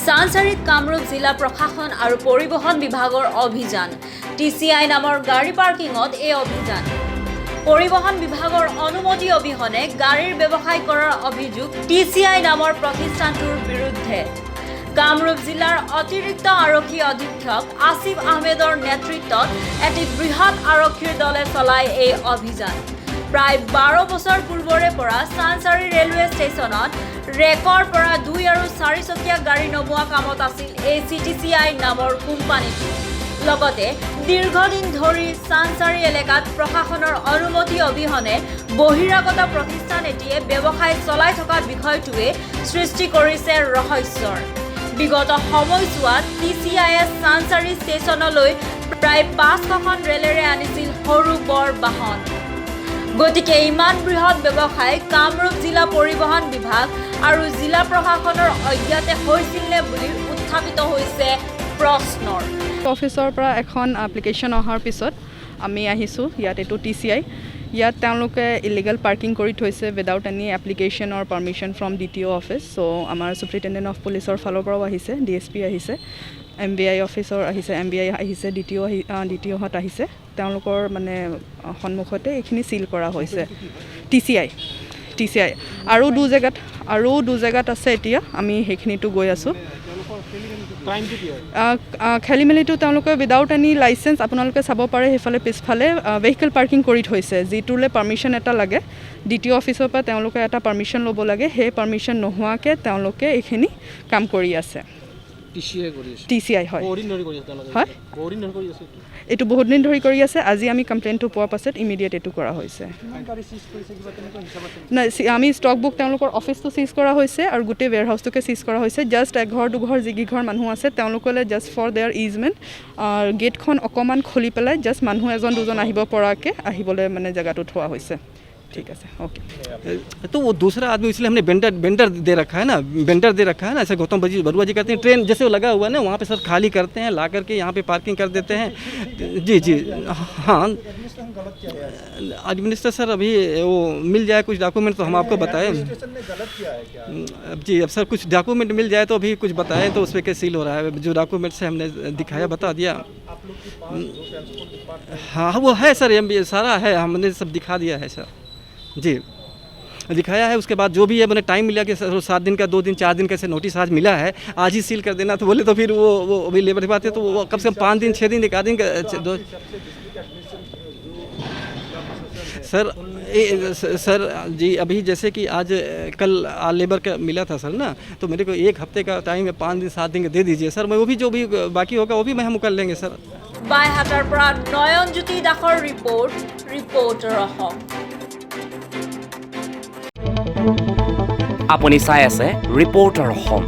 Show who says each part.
Speaker 1: চানচাৰিত কামৰূপ জিলা প্ৰশাসন আৰু পৰিবহণ বিভাগৰ অভিযান TCI নামৰ গাড়ী পাৰ্কিঙত এই অভিযান পৰিবহণ বিভাগৰ অনুমতি অবিহনে গাড়ীৰ ব্যৱসায় কৰাৰ অভিযোগ TCI নামৰ প্ৰতিষ্ঠানটোৰ বিৰুদ্ধে কামৰূপ জিলাৰ অতিৰিক্ত আৰক্ষী অধীক্ষক আসিফ আহমেদৰ নেতৃত্বত এটি বৃহৎ আৰক্ষীৰ দলে চলাই এই অভিযান প্ৰায় 12 বছৰ পূৰ্বৰে পৰা চানচাৰি ৰেলৱে ষ্টেচনত ৰেকৰ পৰা 2 আৰু 4 চকীয়া গাড়ী নমোৱা কামত আছিল এই CTCI নামৰ কোম্পানীটো লগতে দীৰ্ঘদিন ধৰি চানচাৰি এলেকাত প্ৰশাসনৰ অনুমতি অবিহনে বহিৰাগত প্ৰতিষ্ঠান এটিয়ে ব্যৱসায় চলাই থকা বিষয়টোৱে সৃষ্টি কৰিছে ৰহস্যৰ বিগত সময়ছোৱাত TCIয়ে চানচাৰি ষ্টেচনলৈ প্ৰায় 500খন ৰেলেৰে আনিছিল সৰু বৰ বাহন গতিকে ইমান বৃহৎ ব্যৱসায় কামৰূপ জিলা পৰিবহণ বিভাগ আৰু জিলা প্ৰশাসনৰ অজ্ঞাতে হৈছিল নে বুলি উত্থাপিত হৈছে প্ৰশ্নৰ
Speaker 2: অফিচৰ পৰা এখন এপ্লিকেশ্যন অহাৰ পিছত আমি আহিছোঁ ইয়াত এইটো TCI ইয়াত তেওঁলোকে ইলিগেল পাৰ্কিং কৰি থৈছে without any application or permission from DTO office so' আমাৰ চুপাৰিণ্টেণ্ডেণ্ট অফ পুলিচৰ ফালৰ পৰাও আহিছে DSP আহিছে MVI অফিচৰ আহিছে MVI আহিছে DTOহঁত আহিছে তেওঁলোকৰ মানে সন্মুখতে এইখিনি চিল কৰা হৈছে TCI আৰু দু জেগাত আছে এতিয়া আমি সেইখিনিতো গৈ আছোঁ খেলি মেলিটো তেওঁলোকে উইদাউট এনি লাইচেঞ্চ আপোনালোকে চাব পাৰে সেইফালে পিছফালে ভেহিকেল পাৰ্কিং কৰি থৈছে যিটোলৈ পাৰ্মিশ্যন এটা লাগে DTO অফিচৰ পৰা তেওঁলোকে এটা পাৰ্মিশ্যন ল'ব লাগে সেই পাৰ্মিশ্যন নোহোৱাকৈ তেওঁলোকে এইখিনি কাম কৰি আছে TCI হয় এইটো বহুত দিন ধৰি কৰি আছে আজি আমি কমপ্লেইনটো পোৱাৰ পাছত ইমিডিয়েট এইটো কৰা হৈছে নাই আমি ষ্টক বুক তেওঁলোকৰ অফিচটো চিজ কৰা হৈছে আৰু গোটেইৱেৰহাউচটোকে চিজ কৰা হৈছে জাষ্ট এঘৰ দুঘৰ যিকেইঘৰ মানুহ আছে তেওঁলোকলৈ জাষ্ট ফৰ দেয়াৰ ইজমেণ্ট গেটখন অকণমান খুলি পেলাই জাষ্ট মানুহ এজন দুজন আহিব পৰাকৈ আহিবলৈ মানে জেগাটো থোৱা হৈছে ठीक है ओके
Speaker 3: तो वो दूसरा आदमी इसलिए हमने बेंडर दे रखा है ना ऐसे गौतम बरुआ जी करते हैं ट्रेन जैसे वो लगा हुआ है ना वहाँ पे सर खाली करते हैं ला करके यहाँ पे पार्किंग कर देते हैं जी हाँ एडमिनिस्ट्रेटर सर अभी वो मिल जाए कुछ डॉक्यूमेंट तो हम आपको बताएं जी अब सर कुछ डॉक्यूमेंट मिल जाए तो अभी कुछ बताएं तो उस पर क्या सील हो रहा है जो डॉक्यूमेंट से हमने दिखाया बता दिया हाँ वो है सर सारा है हमने सब दिखा दिया है सर जी दिखाया है उसके बाद जो भी है मैंने टाइम मिला कि 7 दिन का 2 दिन 4 दिन कैसे नोटिस आज मिला है आज ही सील कर देना तो बोले तो फिर वो अभी लेबर की बात है तो वो कम से कम 5 दिन 6 दिन 1 दिन सर जी अभी जैसे कि आज कल लेबर का मिला था सर ना तो मेरे को 1 हफ्ते का टाइम है 5 दिन 7 दिन का दे दीजिए सर मैं वो भी जो भी बाकी होगा वो भी मैं हम कर लेंगे सर
Speaker 1: বাইহাটাৰ পৰা নয়নজ্যোতি দাসৰ ৰিপৰ্টাৰ অসম
Speaker 4: আপুনি চাই আছে ৰিপৰ্টাৰ অসম।